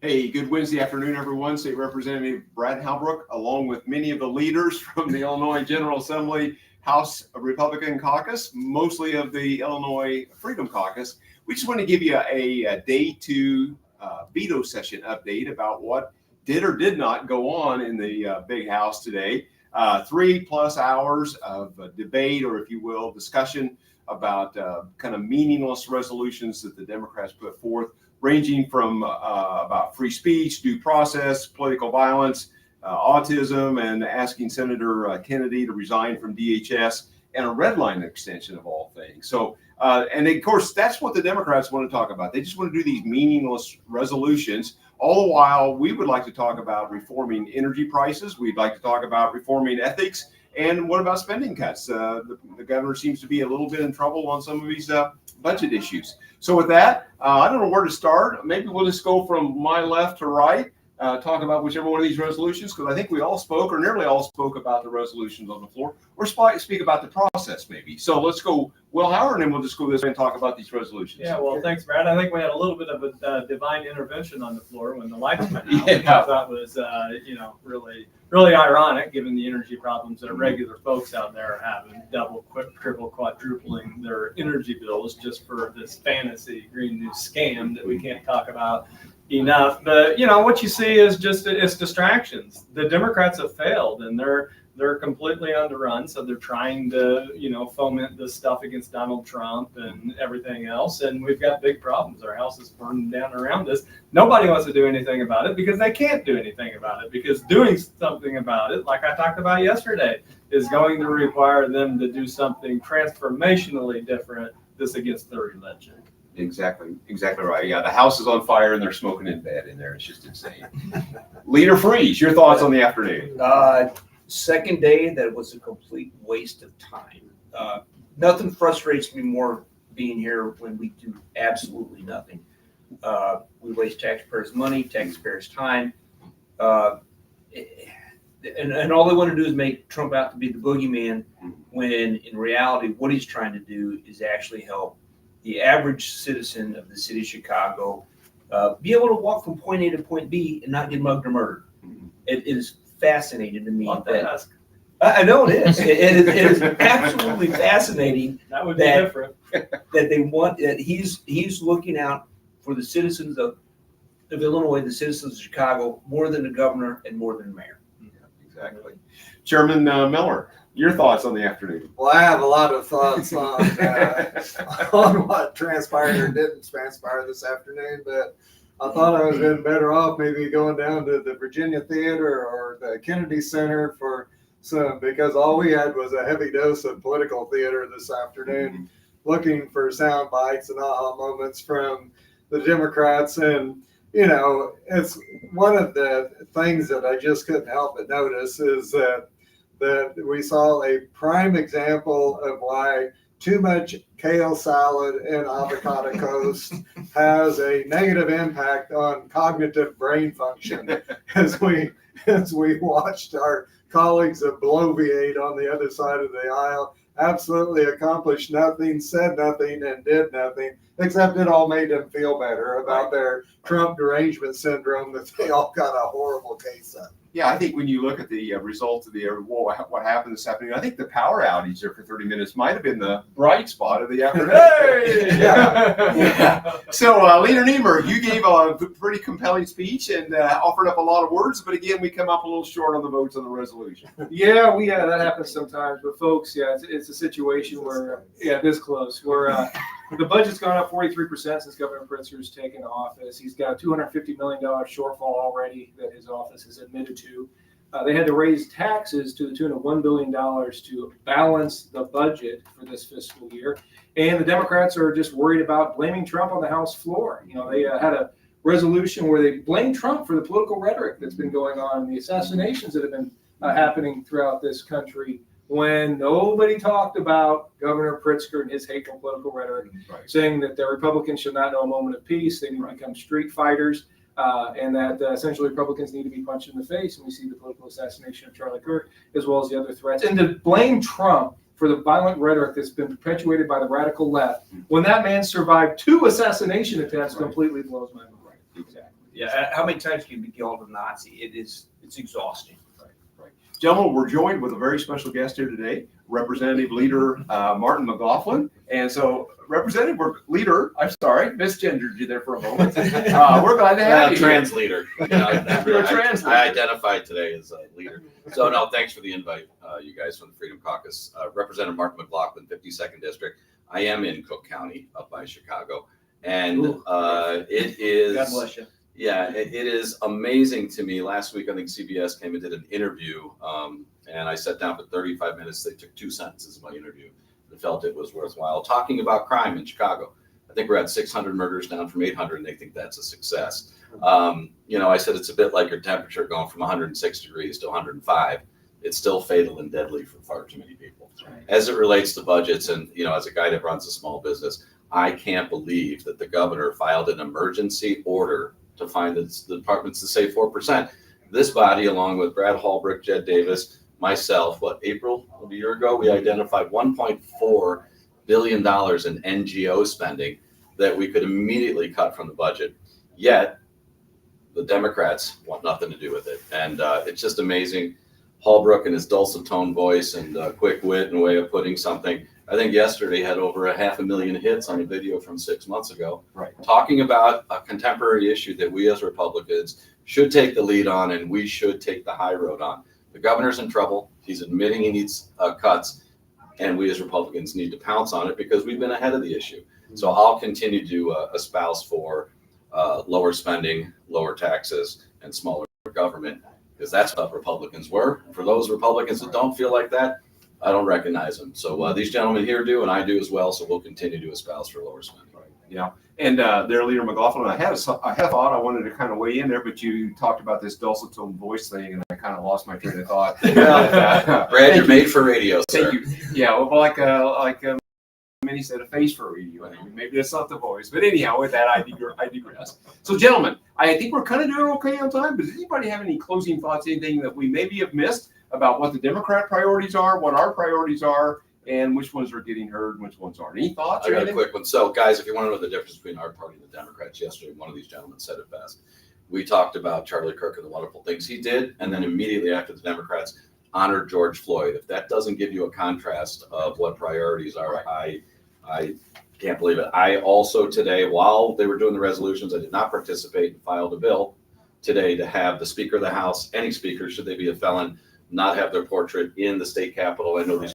Hey, good Wednesday afternoon, everyone. State Representative Brad Halbrook, along with many of the leaders from the Illinois General Assembly House Republican Caucus, mostly of the Illinois Freedom Caucus. We just want to give you a day two veto session update about what did or did not go on in the big house today. 3+ hours of debate, or if you will, discussion about kind of meaningless resolutions that the Democrats put forth, ranging from about free speech, due process, political violence, autism, and asking Senator Kennedy to resign from DHS, and a red line extension of all things. So, and of course, that's what the Democrats want to talk about. They just want to do these meaningless resolutions. All the while, we would like to talk about reforming energy prices. We'd like to talk about reforming ethics. And what about spending cuts? The governor seems to be a little bit in trouble on some of these budget issues. So with that, I don't know where to start. Maybe we'll just go from my left to right, talk about whichever one of these resolutions, because I think we all spoke, or nearly all spoke, about the resolutions on the floor, or speak about the process maybe. So let's go, Will Howard, and then we'll just go this way and talk about these resolutions. Yeah, well, thanks, Brad. I think we had a little bit of a divine intervention on the floor when the lights went out, Yeah. which I thought was, really ironic, given the energy problems that regular folks out there are having, double, triple, quadrupling their energy bills just for this fantasy green new scam that we can't talk about enough. But what you see is just it's distractions. The Democrats have failed, and they're completely underrun. So they're trying to foment this stuff against Donald Trump and everything else. And we've got big problems. Our house is burning down around us. Nobody wants to do anything about it because they can't do anything about it, because doing something about it, like I talked about yesterday, is going to require them to do something transformationally different that's against their religion. Exactly right. Yeah, the house is on fire and they're smoking in bed in there. It's just insane. Leader Freeze, your thoughts on the afternoon? Second day that was a complete waste of time. Nothing frustrates me more being here when we do absolutely nothing. We waste taxpayers' money, taxpayers' time, and all they want to do is make Trump out to be the boogeyman, when in reality what he's trying to do is actually help the average citizen of the city of Chicago be able to walk from point A to point B and not get mugged or murdered. It is fascinating to me. I know it is. It is absolutely fascinating. That would be different. That they want that he's looking out for the citizens of Illinois, the citizens of Chicago, more than the governor and more than the mayor. Yeah, exactly. Chairman Miller, your thoughts on the afternoon? Well, I have a lot of thoughts on what transpired or didn't transpire this afternoon, but I thought I was been better off maybe going down to the Virginia Theater or the Kennedy Center for some, because all we had was a heavy dose of political theater this afternoon, looking for sound bites and aha moments from the Democrats. And, it's one of the things that I just couldn't help but notice is that we saw a prime example of why too much kale salad and avocado toast has a negative impact on cognitive brain function, as we watched our colleagues of Bloviate on the other side of the aisle absolutely accomplish nothing, said nothing, and did nothing, except it all made them feel better about their Trump Derangement Syndrome that they all got a horrible case of. Yeah, I think when you look at the results of what happened this afternoon, I think the power outage there for 30 minutes might have been the bright spot of the afternoon. Hey! Yeah. So, Leader Niemer, you gave a pretty compelling speech and offered up a lot of words, but again, we come up a little short on the votes on the resolution. Yeah, that happens sometimes. But folks, it's a situation where, this close, where the budget's gone up 43% since Governor Pritzker's taken office. He's got a $250 million shortfall already that his office has admitted to. They had to raise taxes to the tune of $1 billion to balance the budget for this fiscal year. And the Democrats are just worried about blaming Trump on the House floor. They had a resolution where they blamed Trump for the political rhetoric that's been going on and the assassinations that have been happening throughout this country, when nobody talked about Governor Pritzker and his hateful political rhetoric, saying that the Republicans should not know a moment of peace. They need to become street fighters, and that essentially Republicans need to be punched in the face. And we see the political assassination of Charlie Kirk, as well as the other threats. And to blame Trump for the violent rhetoric that's been perpetuated by the radical left, when that man survived 2 assassination attempts, completely blows my mind. Exactly. Yeah, how many times can you be called a Nazi? It's exhausting. Gentlemen, we're joined with a very special guest here today, Representative Leader Martin McLaughlin. And so, Representative Leader, I'm sorry, misgendered you there for a moment. We're glad to have you. Trans leader. You know, You're a trans leader. I identified today as a leader. So no, thanks for the invite, you guys from the Freedom Caucus. Representative Martin McLaughlin, 52nd District. I am in Cook County, up by Chicago, and it is. God bless you. Yeah, it is amazing to me. Last week, I think CBS came and did an interview, and I sat down for 35 minutes. They took 2 sentences of my interview and felt it was worthwhile. Talking about crime in Chicago. I think we're at 600 murders, down from 800, and they think that's a success. You know, I said it's a bit like your temperature going from 106 degrees to 105. It's still fatal and deadly for far too many people. As it relates to budgets, and, you know, as a guy that runs a small business, I can't believe that the governor filed an emergency order to find the departments to save 4%. This body, along with Brad Hallbrook, Jed Davis, myself, April of a year ago, we identified $1.4 billion in NGO spending that we could immediately cut from the budget. Yet, the Democrats want nothing to do with it. And it's just amazing. Hallbrook and his dulcet tone voice and quick wit and way of putting something. I think yesterday had over 500,000 hits on a video from 6 months ago, talking about a contemporary issue that we as Republicans should take the lead on, and we should take the high road on. The governor's in trouble. He's admitting he needs cuts, and we as Republicans need to pounce on it because we've been ahead of the issue. So I'll continue to espouse for lower spending, lower taxes, and smaller government, because that's what Republicans were. For those Republicans that don't feel like that, I don't recognize them. So these gentlemen here do, and I do as well. So we'll continue to espouse for lower spending. Yeah. And their leader McLaughlin, I had thought I wanted to kind of weigh in there, but you talked about this dulcet tone voice thing, and I kind of lost my train of thought. Brad, you're made for radio, sir. Thank you. Yeah, well, like many said, a face for radio. Maybe that's not the voice, but anyhow, with that, I digress. So, gentlemen, I think we're kind of doing okay on time. But does anybody have any closing thoughts? Anything that we maybe have missed about what the Democrat priorities are, what our priorities are, and which ones are getting heard, and which ones aren't? Any thoughts? I got a quick one. So, guys, if you want to know the difference between our party and the Democrats, yesterday one of these gentlemen said it best. We talked about Charlie Kirk and the wonderful things he did, and then immediately after, the Democrats honored George Floyd. If that doesn't give you a contrast of what priorities are, I can't believe it. I also today, while they were doing the resolutions, I did not participate and filed a bill today to have the Speaker of the House, any speaker, should they be a felon, not have their portrait in the state capitol. I know these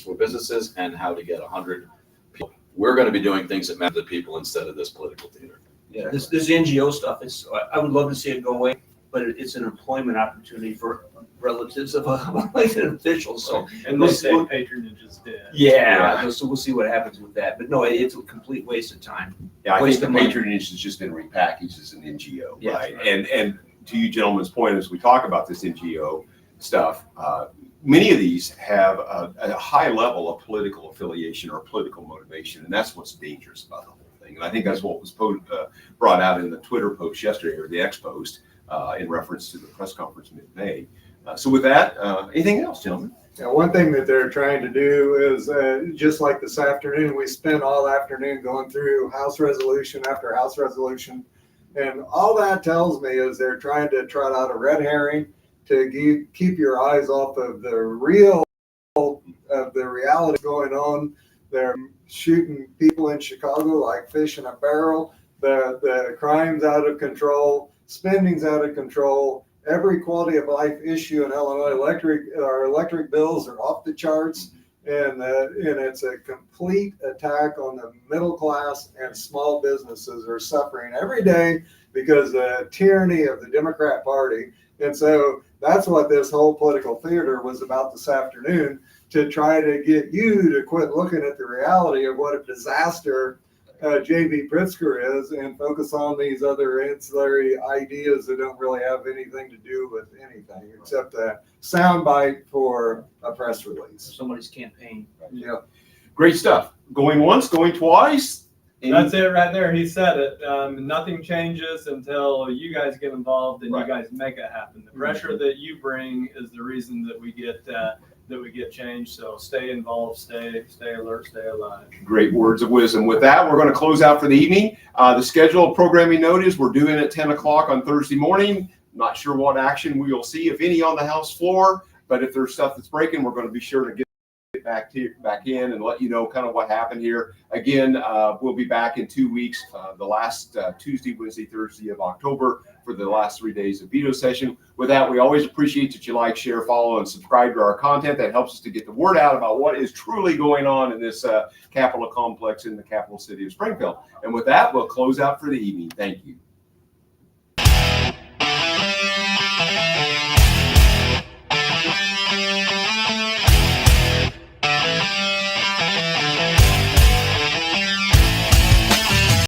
for businesses and how to get 100 people. We're going to be doing things that matter to people instead of this political theater. Yeah, this NGO stuff is. I would love to see it go away, but it's an employment opportunity for relatives of elected officials. So, And they say patronage is dead. yeah, so we'll see what happens with that. But no, it's a complete waste of time. Yeah, I think Waste the of money. patronage has just been repackaged as an NGO, Yeah, right? right. And to you gentlemen's point, as we talk about this NGO stuff, many of these have a high level of political affiliation or political motivation, and that's what's dangerous about the whole thing. And I think that's what was brought out in the Twitter post yesterday, or the X post, in reference to the press conference mid-May. So with that, anything else, gentlemen? Now, one thing that they're trying to do is just like this afternoon, we spent all afternoon going through House resolution after House resolution. And all that tells me is they're trying to trot out a red herring to keep your eyes off of the reality going on. They're shooting people in Chicago like fish in a barrel. The crime's out of control, spending's out of control. Every quality of life issue in Illinois, our electric bills are off the charts, and it's a complete attack on the middle class, and small businesses are suffering every day because of the tyranny of the Democrat Party. And so that's what this whole political theater was about this afternoon, to try to get you to quit looking at the reality of what a disaster J.B. Pritzker is and focus on these other ancillary ideas that don't really have anything to do with anything except a soundbite for a press release. Somebody's campaign. Yeah. Great stuff. Going once, going twice. That's it right there. He said it. Nothing changes until you guys get involved and Right. you guys make it happen. The pressure that you bring is the reason that we get that we get change. So stay involved, stay alert, stay alive. Great words of wisdom. With that, we're going to close out for the evening. The scheduled programming note is we're doing it at 10 o'clock on Thursday morning. Not sure what action we will see, if any, on the House floor, but if there's stuff that's breaking, we're going to be sure to get back in and let you know kind of what happened here. Again, we'll be back in 2 weeks, the last Tuesday, Wednesday, Thursday of October for the last 3 days of veto session. With that, we always appreciate that you like, share, follow, and subscribe to our content. That helps us to get the word out about what is truly going on in this Capitol complex in the capital city of Springfield. And with that, we'll close out for the evening. Thank you.